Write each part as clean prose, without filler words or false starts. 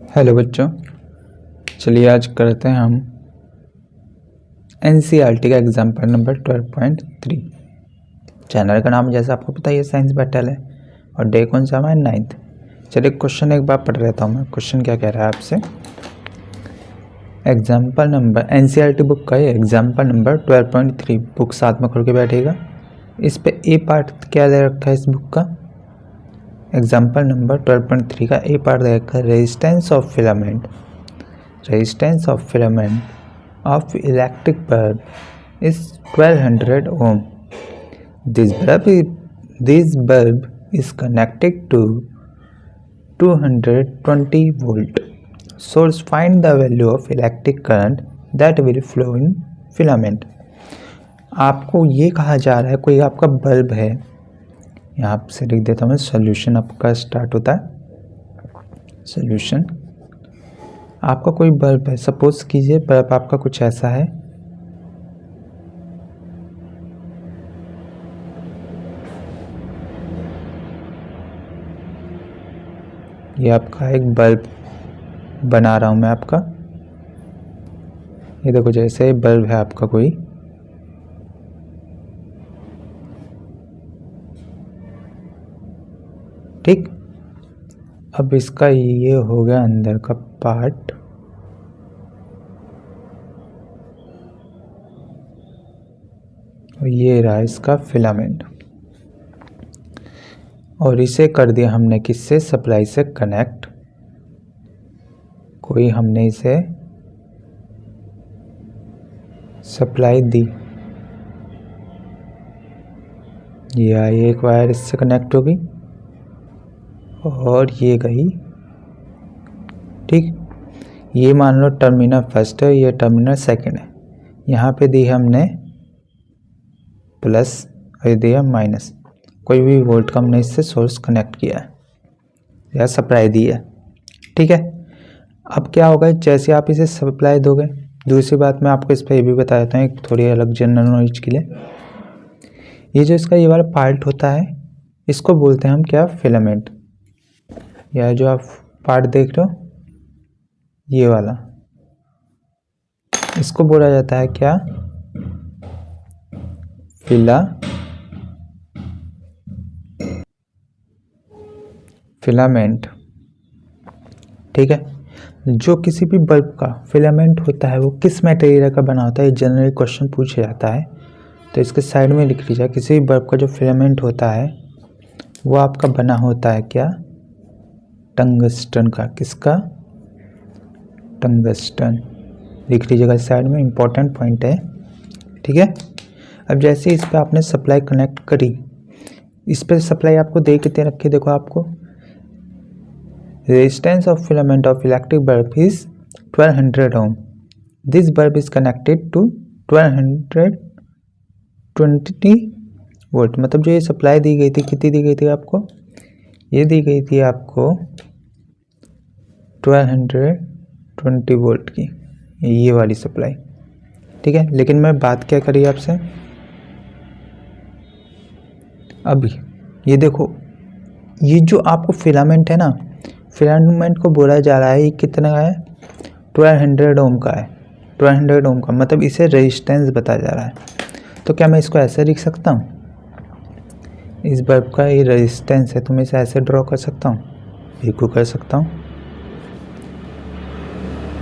Hello बच्चों, चलिए आज करते हैं हम एनसीईआरटी का एग्जाम्पल नंबर 12.3। चैनल का नाम जैसा आपको पता है साइंस बैटल है और डे कौन सा हमारा 9th। चलिए क्वेश्चन एक बार पढ़ लेता हूँ मैं। क्वेश्चन क्या कह रहा है आपसे, एग्जाम्पल नंबर एनसीईआरटी बुक का ये एग्जाम्पल नंबर 12.3 बुक साथ में खोल के बैठेगा। इस पे ए पार्ट क्या दे रखा है इस बुक का, एग्जाम्पल नंबर 12.3 का ए पार्ट दे रखा है resistance of filament. Resistance of filament of electric bulb is 1200 ohm. This bulb is connected to 220 volt source. Find the value of electric current that will flow in filament. आपको ये कहा जा रहा है कोई आपका बल्ब है, यहाँ से लिख देता हूँ मैं, सॉल्यूशन आपका स्टार्ट होता है। सॉल्यूशन, आपका कोई बल्ब है, सपोज कीजिए बल्ब आपका कुछ ऐसा है। ये आपका एक बल्ब बना रहा हूं मैं आपका, ये देखो जैसे बल्ब है आपका कोई, ठीक। अब इसका ये हो गया अंदर का पार्ट, और ये रहा इसका फिलामेंट, और इसे कर दिया हमने किससे, सप्लाई से कनेक्ट। कोई हमने इसे सप्लाई दी, ये आई एक वायर इससे कनेक्ट होगी और ये गई, ठीक। ये मान लो टर्मिनल फर्स्ट है, ये टर्मिनल सेकंड है। यहाँ पे दी हमने प्लस और ये दिया माइनस, कोई भी वोल्ट का हमने इससे सोर्स कनेक्ट किया है या सप्लाई दी है, ठीक है। अब क्या होगा, जैसे आप इसे सप्लाई दोगे, दूसरी बात मैं आपको इस पर ये भी बता देता हूँ एक थोड़ी अलग जनरल नॉलेज के लिए। ये जो इसका ये वाला पार्ट होता है इसको बोलते हैं हम क्या, फिलामेंट। या जो आप पार्ट देख रहे हो ये वाला, इसको बोला जाता है क्या, फिलामेंट, ठीक है। जो किसी भी बल्ब का फिलामेंट होता है वो किस मटेरियल का बना होता है, जनरली क्वेश्चन पूछा जाता है, तो इसके साइड में लिख लीजिए। किसी भी बल्ब का जो फिलामेंट होता है वो आपका बना होता है क्या, टंगस्टन का। किसका, टंगस्टन, लिख लीजिएगा साइड में, इंपॉर्टेंट पॉइंट है, ठीक है। अब जैसे इस पर आपने सप्लाई कनेक्ट करी, इस पर सप्लाई आपको दे कितने रखी, देखो आपको resistance of filament of electric bulb is 1200 ohm. This bulb is connected to 1220 volt. मतलब जो ये सप्लाई दी गई थी, कितनी दी गई थी आपको, ये दी गई थी आपको 1220 वोल्ट की, ये वाली सप्लाई, ठीक है। लेकिन मैं बात क्या करी आपसे, अभी ये देखो, ये जो आपको फिलामेंट है ना, फिलामेंट को बोला जा रहा है ये कितना का है, 1200 ओम का है। 1200 ओम का मतलब इसे रेजिस्टेंस बताया जा रहा है। तो क्या मैं इसको ऐसे लिख सकता हूँ, इस बल्ब का ये रेजिस्टेंस है तो मैं इसे ऐसे ड्रॉ कर सकता हूँ, बिल्कुल कर सकता हूँ।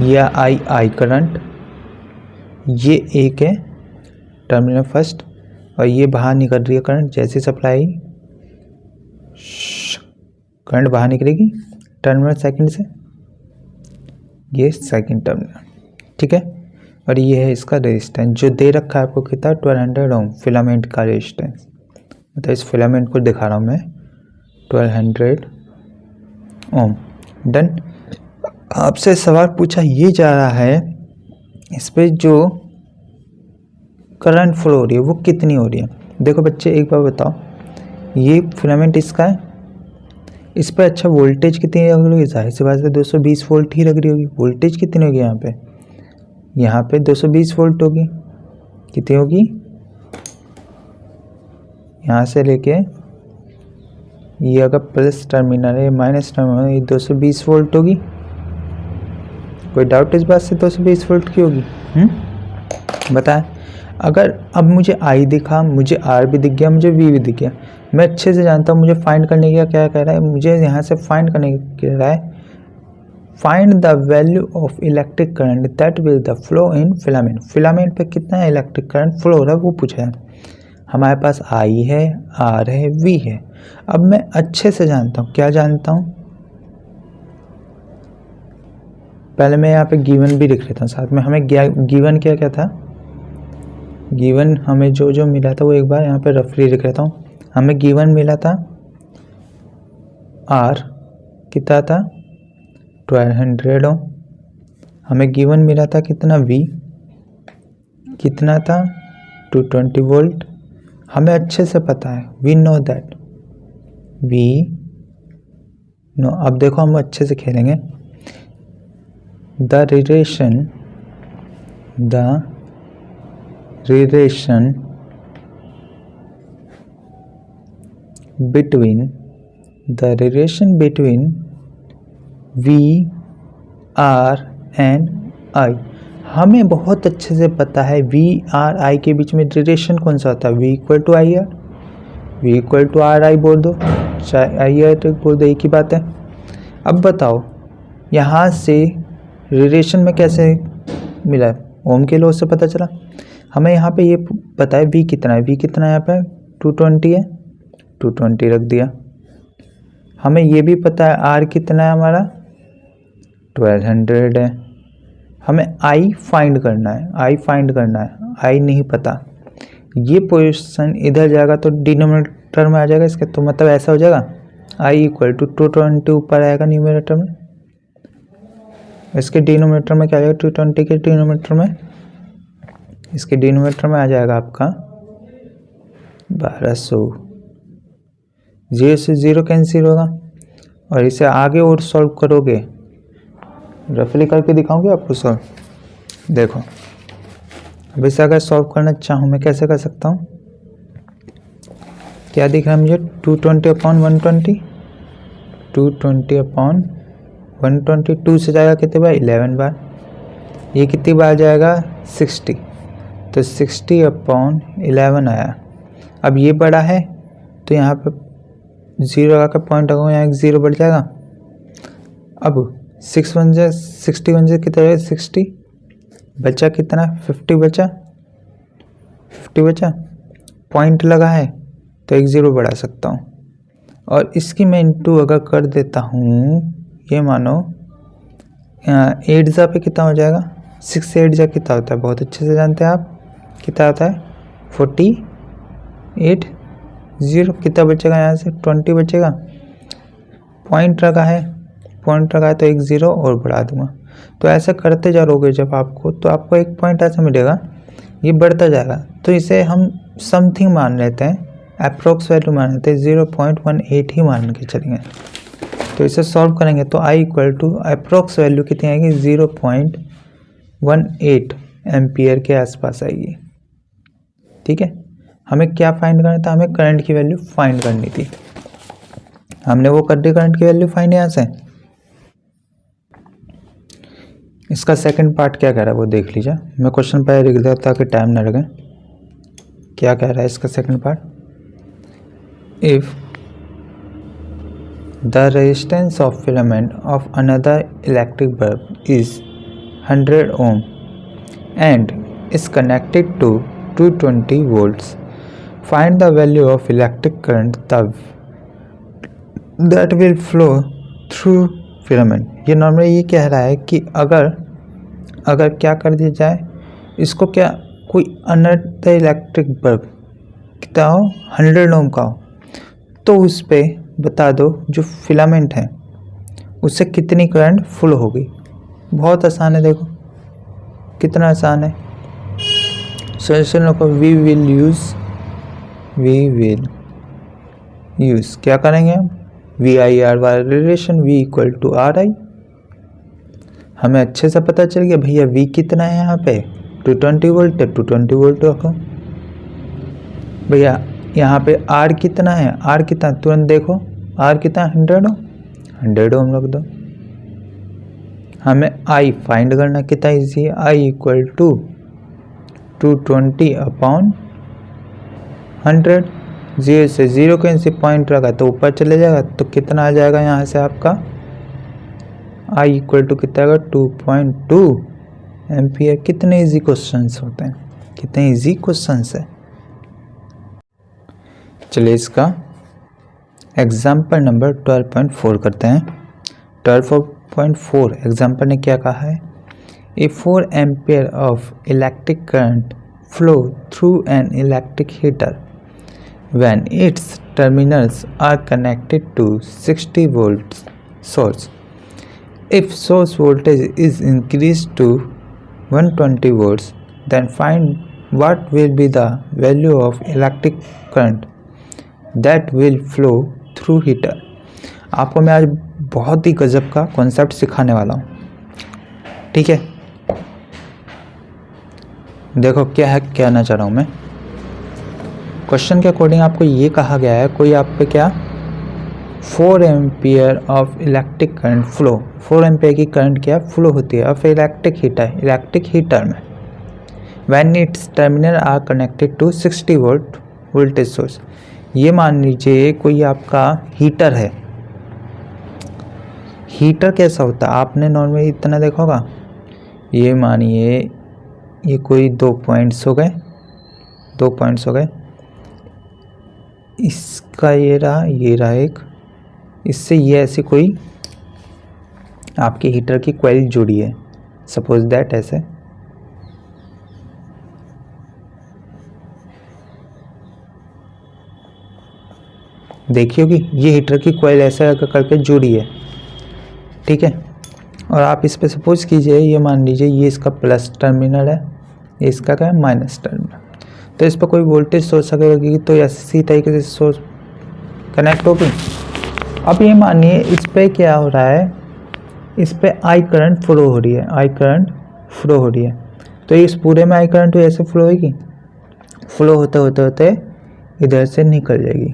यह आई करंट, ये एक है टर्मिनल फर्स्ट, और ये बाहर निकल रही है करंट। जैसे सप्लाई करंट बाहर निकलेगी टर्मिनल सेकंड से, ये सेकंड टर्मिनल, ठीक है। और ये है इसका रेजिस्टेंस जो दे रखा है आपको कितना, 1200 ओम फिलामेंट का रेजिस्टेंस। मतलब इस फिलामेंट को दिखा रहा हूँ मैं, 1200 ओम। डन। आपसे सवाल पूछा ये जा रहा है इस पे जो करंट फ्लो हो रही है वो कितनी हो रही है। देखो बच्चे एक बार बताओ, ये फिलामेंट इसका है, इस पर अच्छा वोल्टेज कितनी लग रही है, जाहिर सी बात है 220 वोल्ट ही लग रही होगी। वोल्टेज कितनी होगी यहाँ पे 220 वोल्ट होगी। कितनी होगी, यहाँ से लेके ये अगर प्लस टर्मिनल है, माइनस टर्मिनल है, ये 220 वोल्ट होगी, कोई डाउट इस बात से? 220 वोल्ट की होगी। बताएं। अगर अब मुझे आई दिखा, मुझे आर भी दिख गया, मुझे वी भी दिख गया, मैं अच्छे से जानता हूँ मुझे फाइंड करने का क्या कह रहा है, मुझे यहाँ से फाइंड करने का कह रहा है find the value of electric current that will the flow in filament. Filament पे कितना इलेक्ट्रिक करंट फ्लो हो रहा है वो पूछा है। हमारे पास आई है, आर है, वी है। अब मैं अच्छे से जानता हूँ, क्या जानता हूँ, पहले मैं यहाँ पे गिवन भी लिख लेता हूँ साथ में। हमें गिवन क्या क्या था, गिवन हमें जो जो मिला था वो एक बार यहाँ पे रफली लिख लेता हूँ। हमें गिवन मिला था आर कितना था 1200 ओम। हमें गिवन मिला था कितना वी कितना था 220 वोल्ट। हमें अच्छे से पता है, we know that, we know. अब देखो हम अच्छे से खेलेंगे। The relation between V R and I. हमें बहुत अच्छे से पता है वी आर आई के बीच में रिलेशन कौन सा होता है, V equal to I R, V equal to R I बोल दो, चाहे आई आर तो बोल दो, एक ही बात है। अब बताओ यहाँ से रिलेशन में कैसे मिला, ओम के लॉ से पता चला। हमें यहाँ पे ये पता है वी कितना है, वी कितना है यहाँ पे 220 है, 220 रख दिया। हमें ये भी पता है आर कितना है हमारा 1200 है। हमें आई फाइंड करना है, आई फाइंड करना है, आई नहीं पता। ये पोजीशन इधर जाएगा तो डिनोमिनेटर में आ जाएगा इसके, तो मतलब ऐसा हो जाएगा आई इक्वल टू 220 ऊपर आएगा न्यूमरेटर में, इसके डिनोमिनेटर में क्या आ जाएगा 220 के डिनोमिनेटर में, इसके डिनोमिनेटर में आ जाएगा आपका 1200। 0 से 0 कैंसिल होगा और इसे आगे और सॉल्व करोगे, रफली करके दिखाऊंगी आपको सॉल्व। देखो अब इसे अगर सॉल्व करना चाहूँ मैं कैसे कर सकता हूँ, क्या दिख रहा है मुझे 220/120, 220/120, 2 से जाएगा कितने बार 11 बार, ये कितनी बार जाएगा 60, तो 60/11 आया। अब ये बड़ा है तो यहाँ पे 0 लगा कर पॉइंट लगाऊँ, यहाँ एक 0 बढ़ जाएगा। अब 60 बन जाए कितना है 60, बचा कितना 50 बचा, 50 बचा, पॉइंट लगा है तो एक 0 बढ़ा सकता हूँ। और इसकी मैं इंटू अगर कर देता हूँ, ये मानो 8 जा पे कितना हो जाएगा, 6 से 8 जा कितना होता है, बहुत अच्छे से जानते हैं आप, कितना होता है 48, 0 कितना बचेगा यहाँ से 20 बचेगा, पॉइंट रखा है तो एक 0 और बढ़ा दूंगा। तो ऐसा करते जाओगे जब आपको, तो आपको एक पॉइंट ऐसा मिलेगा, ये बढ़ता जाएगा। तो इसे हम समथिंग मान लेते हैं, अप्रोक्स वैल्यू मान लेते हैं, 0.18 ही मान के चलेंगे। तो इसे सॉल्व करेंगे तो I equal to approx value कितनी आएगी 0.18 एम्पियर के आसपास आएगी। ठीक है, हमें क्या फाइंड करना था, हमें करंट की वैल्यू फाइंड करनी थी, हमने वो कर दी करंट की वैल्यू फाइंड यहाँ से। इसका सेकंड पार्ट क्या कह रहा है वो देख लीजिए, मैं क्वेश्चन पहले लिख देता ताकि टाइम ना लगे। क्या कह रहा है इसका second part, if the resistance of filament of another electric bulb is 100 ohm and is connected to 220 volts, find the value of electric current that will flow through filament। ये नॉर्मली ये कह रहा है कि अगर क्या कर दिया जाए इसको, क्या कोई अनदर इलेक्ट्रिक बल्ब कितना हो 100 ohm का हो, तो उस पर बता दो जो फिलामेंट है उससे कितनी करंट फ्लो होगी। बहुत आसान है, देखो कितना आसान है। सोल्यूशन को वी विल यूज़ क्या करेंगे हम, वी आई आर वाला relation, V equal to R I. हमें अच्छे से पता चल गया भैया वी कितना है, यहाँ पे 220 वोल्ट है, 220 वोल्ट रखो भैया। यहाँ पे आर कितना है, आर कितना तुरंत देखो, आर कितना 100 ओम रख दो, हमें आई फाइंड करना कितना ईजी है, आई इक्वल टू 220/100। 0 से 0 के इनसे पॉइंट रखा तो ऊपर चले जाएगा, तो कितना आ जाएगा यहाँ से आपका आई इक्वल टू कितना आएगा 2.2 एम्पियर। कितने इजी क्वेश्चंस होते हैं, कितने इजी क्वेश्चंस है। चलिए इसका एग्जाम्पल नंबर 12.4 करते हैं। 12.4 एग्जाम्पल ने क्या कहा है, ए 4 ampere of electric current flow through an electric heater when its terminals are connected to 60 volts source. If source voltage is increased to 120 volts, then find what will be the value of electric current that will flow through heater. आपको मैं आज बहुत ही गजब का concept सिखाने वाला हूँ, ठीक है। देखो क्या है, कहना चाह रहा हूँ मैं। क्वेश्चन के अकॉर्डिंग आपको ये कहा गया है, कोई आप पे क्या 4 ampere of electric current flow, 4 ampere की करंट क्या फ्लो होती है ऑफ इलेक्ट्रिक हीटर में when its terminal are connected to 60 volt voltage source. ये मान लीजिए कोई आपका हीटर है। हीटर कैसा होता है, आपने नॉर्मली इतना देखा होगा। ये मानिए ये कोई 2 पॉइंट्स हो गए, 2 पॉइंट्स हो गए, इसका ये रहा एक, इससे ये ऐसी कोई आपकी हीटर की कॉइल जुड़ी है, सपोज दैट ऐसे। देखिए कि ये हीटर की कॉइल ऐसे करके जुड़ी है, ठीक है। और आप इस पे सपोज कीजिए, ये मान लीजिए ये इसका प्लस टर्मिनल है, ये इसका क्या है माइनस टर्मिनल। तो इस पर कोई वोल्टेज सोर्स अगर होगी तो इसी तरीके से सोर्स कनेक्ट होगी। अब ये मानिए इस पे क्या हो रहा है, इस पे आई करंट फ्लो हो रही है, आई करंट फ्लो हो रही है। तो इस पूरे में आई करंट ऐसे फ्लो होगी, फ्लो होते होते होते इधर से निकल जाएगी,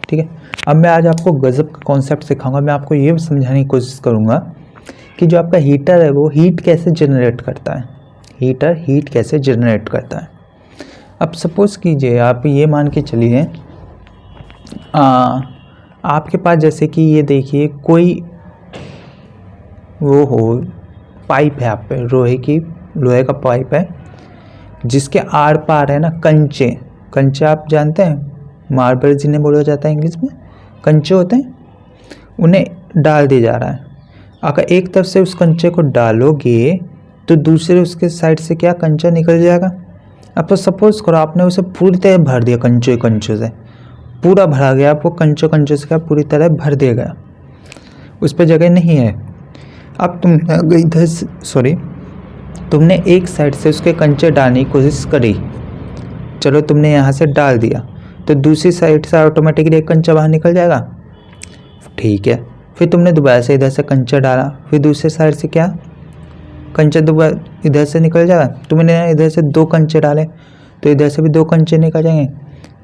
ठीक है। अब मैं आज आपको गजब का कॉन्सेप्ट सिखाऊंगा। मैं आपको ये समझाने की कोशिश करूँगा कि जो आपका हीटर है वो हीट कैसे जनरेट करता है, हीटर हीट कैसे जनरेट करता है। अब सपोज़ कीजिए आप ये मान के चलिए आपके पास जैसे कि ये देखिए कोई वो हो पाइप है, आप पे लोहे का पाइप है जिसके आर पार है ना कंचे। कंचे आप जानते हैं, मार्बल जिन्हें बोला जाता है इंग्लिश में, कंचे होते हैं, उन्हें डाल दिया जा रहा है। अगर एक तरफ से उस कंचे को डालोगे तो दूसरे उसके साइड से क्या कंचा निकल जाएगा। अब तो सपोज करो आपने उसे पूरी तरह भर दिया, कंचों से पूरा भरा गया, आपको कंचों से क्या पूरी तरह भर दिया गया, उस पर जगह नहीं है। अब तुमने एक साइड से उसके कंचे डालने की कोशिश करी, चलो तुमने यहाँ से डाल दिया, तो दूसरी साइड से ऑटोमेटिकली एक कंचा बाहर निकल जाएगा, ठीक है। फिर तुमने दोबारा से इधर से कंचा डाला, फिर दूसरे साइड से क्या कंचा दोबारा इधर से निकल जाएगा। तुमने इधर से 2 कंचे डाले तो इधर से भी 2 कंचे निकल जाएंगे।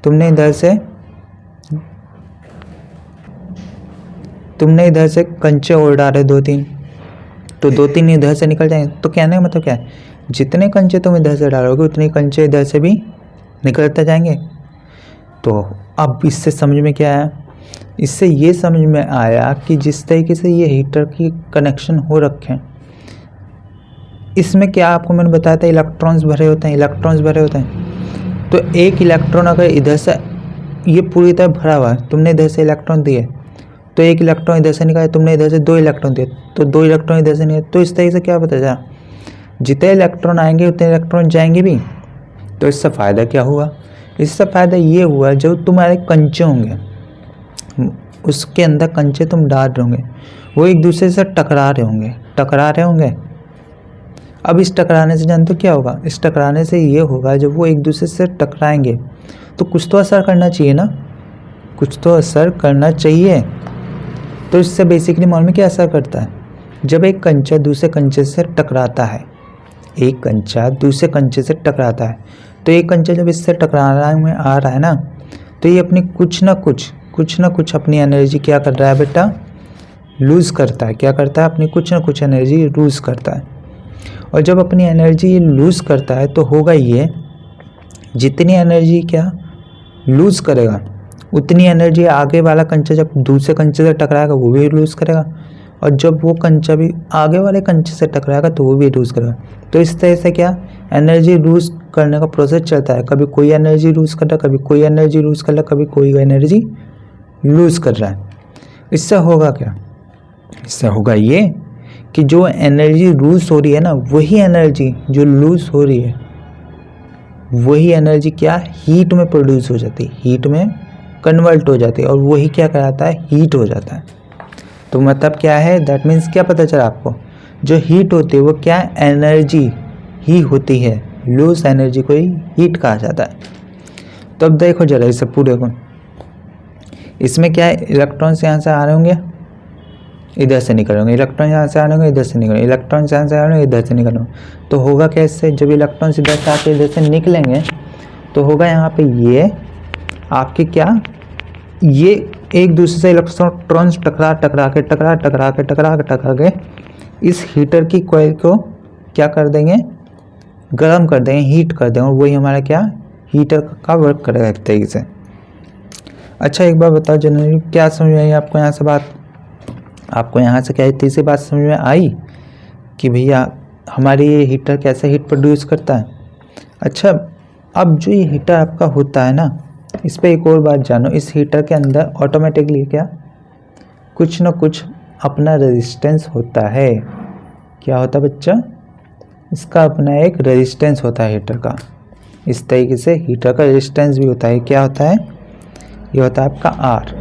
तुमने इधर से कंचे और डाले 2-3, तो 2-3 इधर से निकल जाएंगे। तो कहने का मतलब क्या है, जितने कंचे तुम इधर से डालोगे उतने कंचे इधर से भी निकलते जाएंगे। तो अब इससे समझ में क्या आया, इससे ये समझ में आया कि जिस तरीके से ये हीटर की कनेक्शन हो रखे हैं, इसमें क्या आपको मैंने बताया था इलेक्ट्रॉन्स भरे होते हैं। तो एक इलेक्ट्रॉन अगर इधर से ये पूरी तरह भरा हुआ है, तुमने इधर से इलेक्ट्रॉन दिए तो एक इलेक्ट्रॉन इधर से निकाले, तुमने इधर से 2 इलेक्ट्रॉन दिए तो 2 इलेक्ट्रॉन इधर से निकाले। तो इस तरीके से क्या पता चला, जितने इलेक्ट्रॉन आएंगे उतने इलेक्ट्रॉन जाएंगे भी। तो इससे फ़ायदा क्या हुआ, इससे फ़ायदा ये हुआ जो तुम्हारे कंचे होंगे उसके अंदर कंचे तुम डाल रहे होंगे, वो एक दूसरे से टकरा रहे होंगे। अब इस टकराने से जानते हो क्या होगा, इस टकराने से ये होगा जब वो एक दूसरे से टकराएंगे तो कुछ तो असर करना चाहिए ना, कुछ तो असर करना चाहिए। तो इससे बेसिकली मालूम है क्या असर करता है, जब एक कंचा दूसरे कंचे से टकराता है, एक कंचा दूसरे कंचे से टकराता है, तो एक कंचा जब इससे टकराने में आ रहा है ना, तो ये अपनी कुछ ना कुछ अपनी एनर्जी क्या कर रहा है बेटा, लूज़ करता है, क्या करता है, अपनी कुछ ना कुछ एनर्जी लूज़ करता है। और जब अपनी एनर्जी लूज़ करता है तो होगा ये, जितनी एनर्जी क्या लूज़ करेगा उतनी एनर्जी आगे वाला कंचा जब दूसरे कंचे से टकराएगा वो भी लूज़ करेगा, और जब वो कंचा भी आगे वाले कंचे से टकराएगा तो वो भी लूज़ करेगा। तो इस तरह से क्या एनर्जी लूज़ करने का प्रोसेस चलता है, कभी कोई एनर्जी लूज़ कर रहा है, कभी कोई एनर्जी लूज़ कर रहा है, कभी कोई एनर्जी लूज़ कर रहा है। इससे होगा क्या, इससे होगा ये कि जो एनर्जी लूज़ हो रही है ना, वही एनर्जी जो लूज़ हो रही है वही एनर्जी क्या हीट में प्रोड्यूस हो जाती है, हीट में कन्वर्ट हो जाती है, और वही क्या कराता है, हीट हो जाता है। तो मतलब क्या है, दैट मीन्स क्या पता चला आपको, जो हीट होती है वो क्या एनर्जी ही होती है, लूज एनर्जी को ही हीट कहा जाता है। तो अब देखो जरा इसे पूरे को, इसमें क्या है, इलेक्ट्रॉन्स यहाँ से आ रहे होंगे, इधर से निकल होंगे, इलेक्ट्रॉन यहाँ से आ रहे होंगे, इधर से निकल, इलेक्ट्रॉन यहाँ से आ रहे होंगे, इधर से निकल होंगे। तो होगा क्या, इससे जब इलेक्ट्रॉन इधर से आके इधर से निकलेंगे तो होगा यहाँ पे ये आपके क्या, ये एक दूसरे से इलेक्ट्रॉन्स टकरा के इस हीटर की कॉइल को क्या कर देंगे, गर्म कर देंगे, हीट कर देंगे, और वही हमारा क्या हीटर का वर्क करेगा एक तरीके से। अच्छा एक बार बताओ जनरली क्या समझ में आई आपको यहाँ से बात, आपको यहाँ से क्या तीसरी बात समझ में आई कि भैया हमारी ये हीटर कैसे हीट प्रोड्यूस करता है। अच्छा अब जो ये हीटर आपका होता है ना, इस पर एक और बात जानो, इस हीटर के अंदर ऑटोमेटिकली क्या कुछ ना कुछ अपना रेजिस्टेंस होता है। क्या होता है बच्चा, इसका अपना एक रेजिस्टेंस होता है हीटर का। इस तरीके से हीटर का रेजिस्टेंस भी होता है, क्या होता है, ये होता है आपका आर,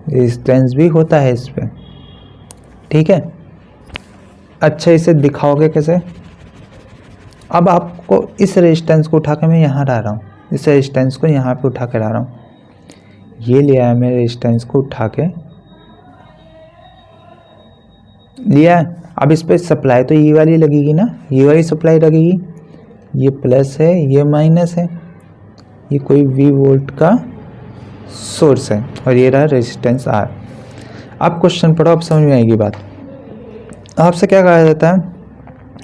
रेजिस्टेंस भी होता है इस पर, ठीक है। अच्छा इसे दिखाओगे कैसे, अब आपको इस रेजिस्टेंस को उठा के मैं यहाँ ला रहा हूँ, इस रेजिस्टेंस को यहाँ पे उठा के ला रहा हूँ, ये लिया है मैं रेजिस्टेंस को उठा के लिया है। अब इस पर सप्लाई तो ये वाली लगेगी ना, ये वाली सप्लाई लगेगी, ये प्लस है ये माइनस है, ये कोई V वोल्ट का सोर्स है, और ये रहा रेजिस्टेंस R। अब क्वेश्चन पढ़ो, अब समझ में आएगी बात। आपसे क्या कहा जाता है,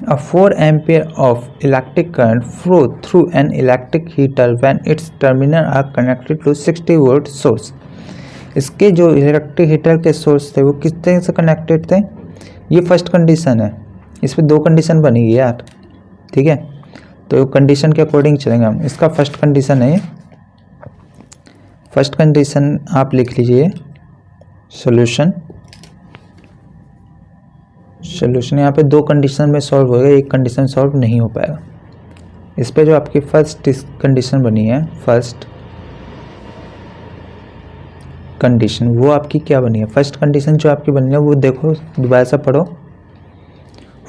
a 4 ampere of electric current flow through an electric heater when its terminal are connected to 60 volt source। इसके जो इलेक्ट्रिक हीटर के सोर्स थे वो किस तरह से कनेक्टेड थे, ये फर्स्ट कंडीशन है, इस पर दो कंडीशन बनेगी यार, ठीक है। तो कंडीशन के अकॉर्डिंग चलेंगे हम, इसका फर्स्ट कंडीशन है, फर्स्ट कंडीशन आप लिख लीजिए सॉल्यूशन, सॉल्यूशन यहाँ पे दो कंडीशन में सॉल्व होगा, एक कंडीशन सॉल्व नहीं हो पाएगा। इस पे जो आपकी फर्स्ट कंडीशन बनी है, फर्स्ट कंडीशन वो आपकी क्या बनी है, फर्स्ट कंडीशन जो आपकी बनी है वो देखो दोबारा से पढ़ो।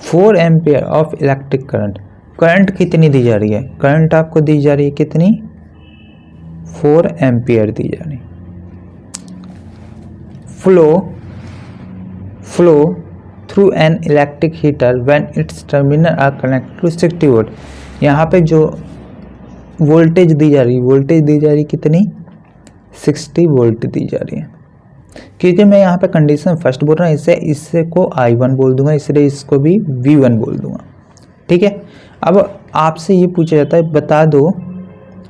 4 ampere of electric current, current कितनी दी जा रही है, करंट आपको दी जा रही है कितनी, 4 एम्पियर दी जा रही है। Flow through an electric heater when its terminal are connected to 60 volt. यहाँ पे जो वोल्टेज दी जा रही, वोल्टेज दी जा रही कितनी, 60 वोल्ट दी जा रही है। क्योंकि मैं यहाँ पे कंडीशन फर्स्ट बोल रहा हूँ, इससे को I1 बोल दूंगा, इसलिए इसको भी V1 बोल दूंगा, ठीक है। अब आपसे ये पूछा जाता है,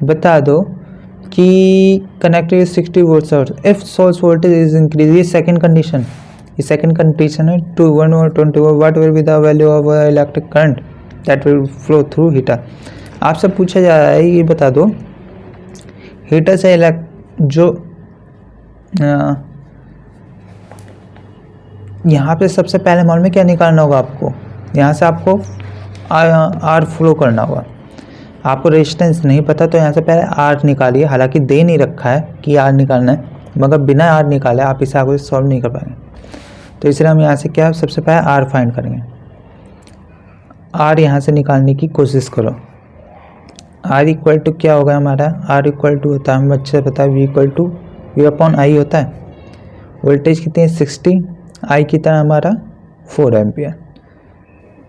बता दो कि connected 60 volt source, if source voltage is increase, ये सेकंड कंडीशन, ये सेकंड कंडीशन है, टू 1 और 20 what will be the value of electric current that will flow through heater. आपसे पूछा जा रहा है, ये बता दो हीटर से जो यहाँ पे सबसे पहले मालूम है क्या निकालना होगा आपको, यहाँ से आपको आर फ्लो करना होगा। आपको रेजिस्टेंस नहीं पता तो यहाँ से पहले आर निकालिए, हालांकि दे नहीं रखा है कि आर निकालना है, मगर बिना आर निकाले आप इसे आगे सॉल्व नहीं कर पाएंगे। तो इसलिए हम यहाँ से क्या सबसे पहले आर फाइंड करेंगे। आर यहाँ से निकालने की कोशिश करो। आर इक्वल टू क्या होगा हमारा, आर इक्वल टू होता है, हम अच्छे से पता है V equal to V upon I होता है। वोल्टेज कितनी है 60, आई की तरह हमारा 4 एम्पियर,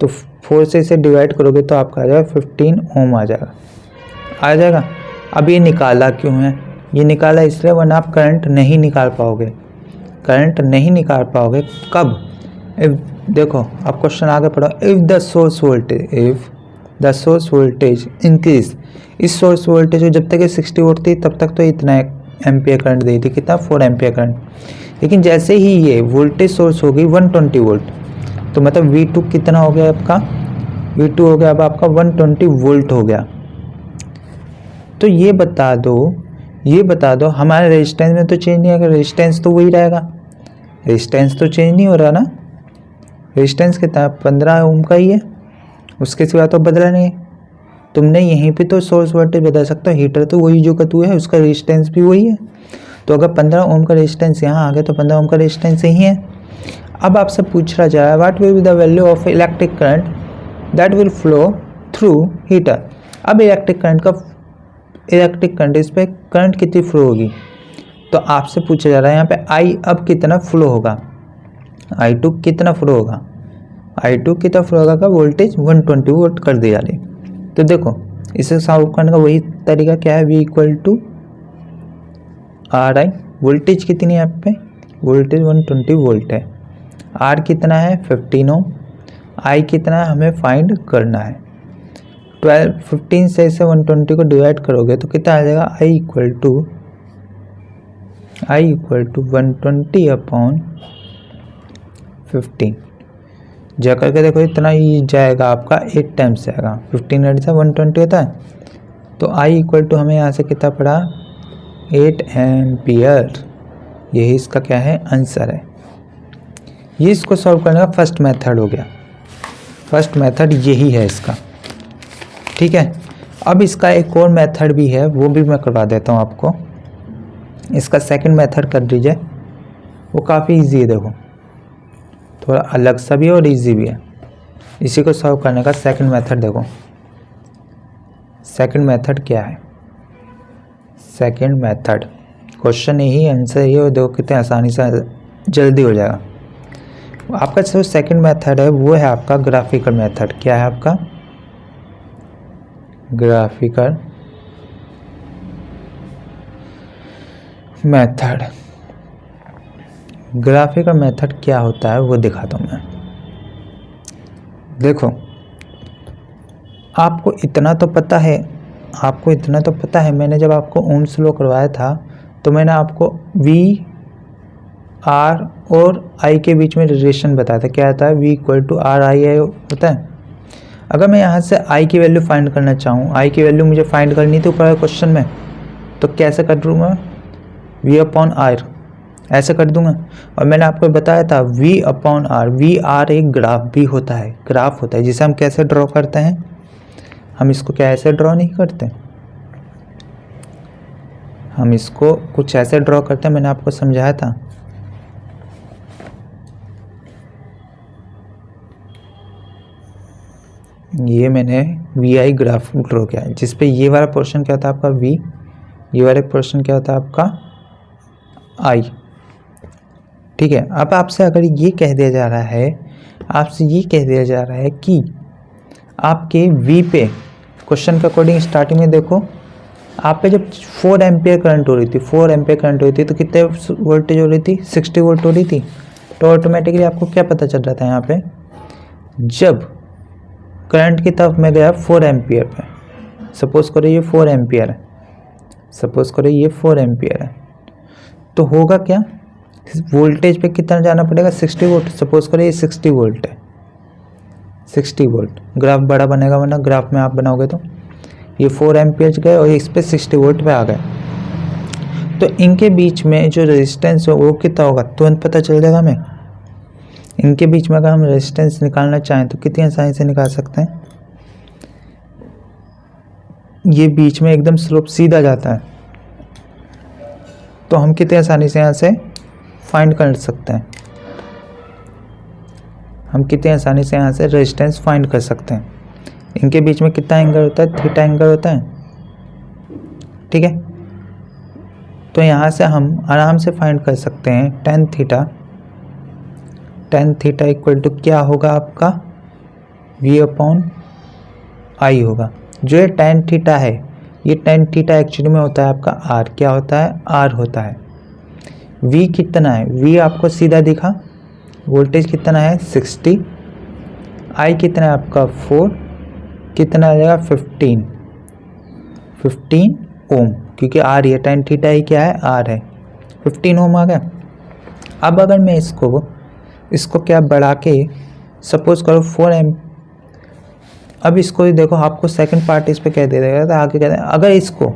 तो 4 से इसे डिवाइड करोगे तो आपका आ जाएगा 15 ओम आ जाएगा। अब ये निकाला क्यों है, ये निकाला इसलिए वरना आप करंट नहीं निकाल पाओगे। करंट नहीं निकाल पाओगे। कब? इफ, देखो अब क्वेश्चन आगे पढ़ो, if the source voltage increase, इस सोर्स वोल्टेज को जब तक ये 60 वोल्ट थी तब तक तो इतना एम्पियर करंट दी थी, कितना 4 एम्पियर करंट। लेकिन जैसे ही ये वोल्टेज सोर्स हो गई 120 वोल्ट, तो मतलब V2 कितना हो गया आपका, V2 हो गया अब आपका 120 वोल्ट हो गया। तो ये बता दो हमारे रेजिस्टेंस में तो चेंज नहीं आएगा, रेजिस्टेंस तो वही रहेगा, रेजिस्टेंस तो चेंज नहीं हो रहा ना। रेजिस्टेंस कितना 15 ओम का ही है, उसके सिवा तो बदला नहीं है। तुमने यहीं पे तो सोर्स वोल्टेज बदल सकते हो, हीटर तो वही जो का तू है, उसका रेजिस्टेंस भी वही है। तो अगर 15 ओम का रेजिस्टेंस यहाँ आ गया तो 15 ओम का रेजिस्टेंस यही है। अब आपसे पूछा जाए what will be the value of electric current that will flow through heater. अब इलेक्ट्रिक करंट इस पर करंट कितनी फ्लो होगी, तो आपसे पूछा जा रहा है यहाँ पे आई अब कितना फ्लो होगा, I2 कितना फ्लो होगा, I2 कितना फ्लो होगा का वोल्टेज 120 वोल्ट कर दिया जाए। तो देखो इसे सॉल्व करने का वही तरीका क्या है, V equal to RI, voltage कितनी है यहाँ पे, वोल्टेज 120 वोल्ट है, R कितना है 15 ओम, I कितना है हमें फाइंड करना है। 15 से इसे 120 को डिवाइड करोगे तो कितना आ जाएगा, I इक्वल टू 120 अपॉन 15, जा करके देखो इतना ही जाएगा आपका 8 टाइम्स जाएगा, 15 से 120 होता है। तो I इक्वल टू हमें यहाँ से कितना पड़ा 8 एम्पियर, यही इसका क्या है आंसर है। ये इसको सॉल्व करने का फर्स्ट मेथड हो गया, फर्स्ट मेथड यही है इसका, ठीक है। अब इसका एक और मेथड भी है, वो भी मैं करवा देता हूँ आपको। इसका सेकंड मेथड कर दीजिए, वो काफ़ी इजी है, देखो थोड़ा अलग सा भी है और इजी भी है। इसी को सॉल्व करने का सेकंड मेथड देखो, सेकंड मेथड क्या है, सेकंड मेथड क्वेश्चन यही आंसर ये, और देखो कितने आसानी से जल्दी हो जाएगा। आपका जो सेकंड मेथड है वो है आपका ग्राफिकल मेथड। क्या है आपका ग्राफिकल मेथड। ग्राफिकल मेथड क्या होता है वो दिखाता हूँ मैं। देखो आपको इतना तो पता है, मैंने जब आपको ओम्स लॉ करवाया था तो मैंने आपको V R और I के बीच में रिलेशन बताया था। क्या आता है, V equal to R I होता है। अगर मैं यहाँ से I की वैल्यू फाइंड करना चाहूँ, I की वैल्यू मुझे फाइंड करनी थी ऊपर क्वेश्चन में, तो कैसे कर दूँगा, V अपॉन R ऐसे कर दूंगा। और मैंने आपको बताया था V upon R, V R एक ग्राफ भी होता है, ग्राफ होता है जिसे हम कैसे ड्रॉ करते हैं, हम इसको क्या ऐसे ड्रॉ नहीं करते, हम इसको कुछ ऐसे ड्रॉ करते हैं, मैंने आपको समझाया था। ये मैंने VI ग्राफ ड्रॉ किया है जिसपे ये वाला पोर्शन क्या होता है आपका V, ये वाला पोर्शन क्या होता है आपका I, ठीक है। अब आपसे अगर ये कह दिया जा रहा है, आपसे ये कह दिया जा रहा है कि आपके V पे क्वेश्चन के अकॉर्डिंग स्टार्टिंग में देखो आप पे जब 4 एम्पियर करंट हो रही थी, 4 एम्पियर करंट हो रही थी तो कितने वोल्टेज हो रही थी, 60 वोल्ट हो रही थी। तो ऑटोमेटिकली आपको क्या पता चल रहा था यहाँ पे, जब करंट की तरफ मैं गया 4 एम्पियर पे, सपोज करो ये 4 एम्पियर है, सपोज करो ये 4 एम्पियर है, तो होगा क्या, वोल्टेज पे कितना जाना पड़ेगा 60 वोल्ट। सपोज करो ये 60 वोल्ट है, 60 वोल्ट, ग्राफ बड़ा बनेगा वरना ग्राफ में आप बनाओगे तो ये 4 एम्पियर गए और इस पे 60 वोल्ट पे आ गए, तो इनके बीच में जो रेजिस्टेंस हो वो कितना होगा तुरंत पता चल जाएगा हमें। इनके बीच में अगर हम रेजिस्टेंस निकालना चाहें तो कितनी आसानी से निकाल सकते हैं, ये बीच में एकदम स्लोप सीधा जाता है, तो हम कितनी आसानी से यहाँ से फाइंड कर सकते हैं, हम कितनी आसानी से यहाँ से रेजिस्टेंस फाइंड कर सकते हैं। इनके बीच में कितना एंगल होता है, थीटा एंगल होता है, ठीक है। तो यहाँ से हम आराम से फाइंड कर सकते हैं tan theta, tan theta equal to क्या होगा आपका V अपॉन I होगा। जो ये tan थीटा है, ये tan थीटा एक्चुअली में होता है आपका R, क्या होता है R होता है। V कितना है, V आपको सीधा दिखा, वोल्टेज कितना है 60, I कितना है आपका 4, कितना आ जाएगा 15 ओम, क्योंकि R ये tan थीटा ही क्या है R है, 15 ओम आ गया। अब अगर मैं इसको क्या बढ़ा के सपोज करो 4 एम, अब इसको ही देखो, आपको सेकंड पार्ट इस पे कह दे देगा, तो आगे कहते हैं अगर इसको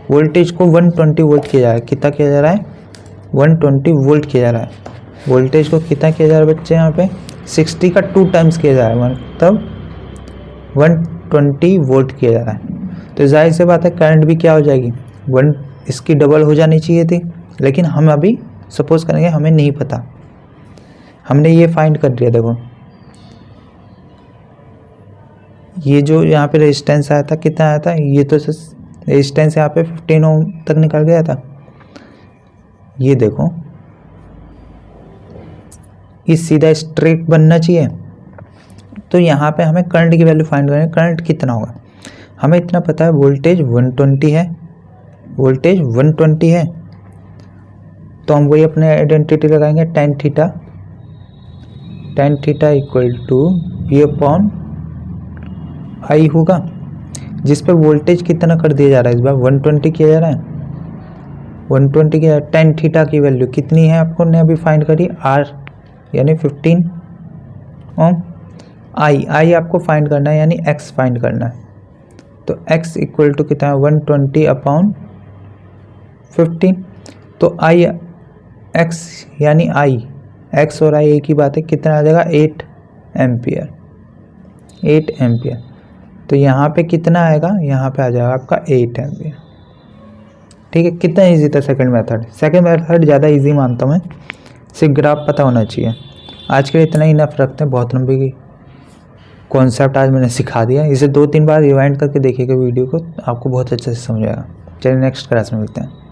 वोल्टेज को 120 वोल्ट किया जा रहा है, कितना किया जा रहा है 120 वोल्ट किया जा रहा है, वोल्टेज को कितना किया जा रहा है बच्चे यहाँ पे 60 का 2 टाइम्स किया जा रहा है, मतलब 120 वोल्ट किया जा रहा है। तो जाहिर सी बात है करंट भी क्या हो जाएगी, इसकी डबल हो जानी चाहिए थी, लेकिन हम अभी सपोज करेंगे हमें नहीं पता, हमने ये फाइंड कर दिया। देखो ये जो यहाँ पे रेजिस्टेंस आया था कितना आया था, ये तो रेजिस्टेंस यहाँ पे 15 ओम तक निकल गया था। ये देखो ये सीधा स्ट्रेट बनना चाहिए, तो यहाँ पे हमें करंट की वैल्यू फाइंड करनी है। करंट कितना होगा, हमें इतना पता है वोल्टेज 120 है, वोल्टेज 120 है, तो हम वही अपने आइडेंटिटी लगाएंगे tan theta equal to V upon I होगा, जिस पे वोल्टेज कितना कर दिया जा रहा है, इस बार 120 किया जा रहा है, 120 किया। tan थीटा की वैल्यू कितनी है आपको ने अभी फाइंड करी R यानी 15 ओम, I आपको फाइंड करना है यानी X फाइंड करना है, तो X इक्वल टू कितना है 120 अपॉन 15, तो X यानी X और I एक ही बात है, कितना आ जाएगा 8 एम्पियर, 8 एम्पियर। तो यहाँ पे कितना आएगा, यहाँ पे आ जाएगा आपका 8 एम्पियर। ठीक है, कितना इजी था सेकंड मेथड ज़्यादा इजी मानता हूँ मैं, सिर्फ ग्राफ पता होना चाहिए। आज के लिए इतना ही इनफ रखते हैं, बहुत लंबी की कॉन्सेप्ट आज मैंने सिखा दिया, इसे 2-3 बार रिवाइंड करके देखिएगा वीडियो को, आपको बहुत अच्छे से समझ आएगा। चलिए नेक्स्ट क्लास में मिलते हैं।